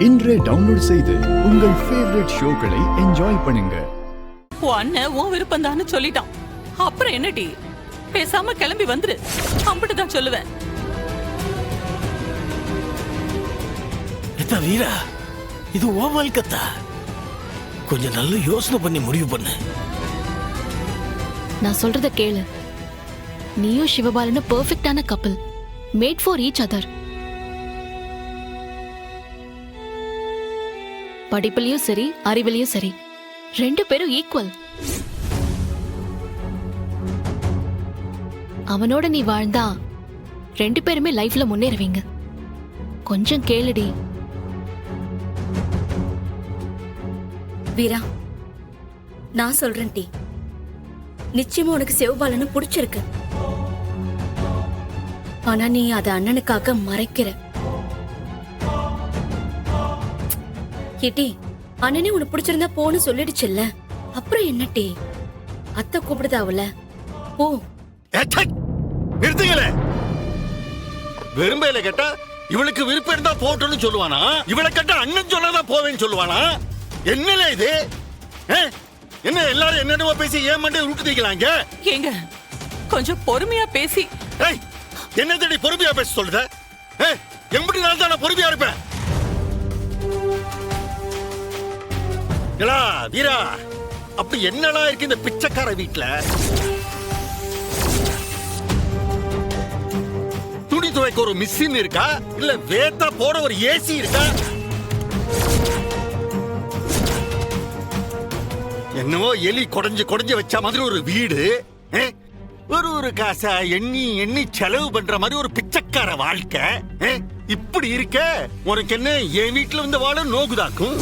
இன்றே டவுன்லோட் செய்து உங்கள் ஃபேவரட் ஷோக்களை என்ஜாய் பண்ணுங்க. அண்ணன் உன் விருப்பம் தான்னு சொல்லிட்டான். அப்புறம் என்னடி, பேசாம கிளம்பி வந்துரு, அப்படிதான் சொல்லுவேன். வீரா, இது ஓ வாழ்க்கத்தா. கொஞ்சம் நல்ல யோசனை பண்ணி முடிவு பண்ணு. நான் சொல்றத கேளு. நீயும் சிவபாலனும் பெர்ஃபெக்ட்டான கப்பல், மேட் ஃபார் ஈச் அதர். படிப்புலயும் சரி, அறிவிலையும் சரி, ரெண்டு பேரும் ஈக்குவல். அவனோட நீ வாழ்ந்தா ரெண்டு பேருமே லைஃப்ல முன்னேறுவீங்க. கொஞ்சம் கேளுடி. வீரா, நான் சொல்றேன் டி, நிச்சயமா உனக்கு சிவபாலனை பிடிச்சிருக்கு. ஆனா நீ அத அண்ணனுக்காக மறைக்கிற. ஏட்டி, அண்ணனே உனக்கு பிடிச்சிருந்தா போன்னு சொல்லிடுச்சுல்ல, அப்புறம் என்ன டி? அத்தை கூப்பிடுதாவல, போ. நிறுத்துங்களே. வெறும்பையில கேட்டா இவளுக்கு விருப்பம் இருந்தா போட்டோன்னு சொல்லுவானா? இவளை கேட்டா அண்ணன் சொன்னதான் போவேன்னு சொல்லுவானா? என்னல இது? என்ன எல்லாரும் என்னென்னவோ பேசி ஏன் மண்டை உருட்டுதீங்களாங்க? ஏங்க கொஞ்சம் பொறுமையா பேசி. என்ன தேடி பொறுமையா பேச சொல்லுத? எப்படி நாள் தான் நான் பொறுமையா இருப்பேன்? வீரா, அப்படி என்னடா இருக்கு இந்த பிச்சைக்கார வீட்டுல? துணி துவைக்க ஒரு மிஷின் இருக்கா, இல்ல வேத்தா போட ஒரு ஏசி இருக்கா? என்னவோ எலி குடஞ்சு வச்ச மாதிரி ஒரு வீடு, ஒரு காசா எண்ணி எண்ணி செலவு பண்ற மாதிரி ஒரு பிச்சைக்கார வாழ்க்கை. இப்படி இருக்க உனக்கு என்ன என் வீட்டுல வந்து வாழ நோகுதாக்கும்?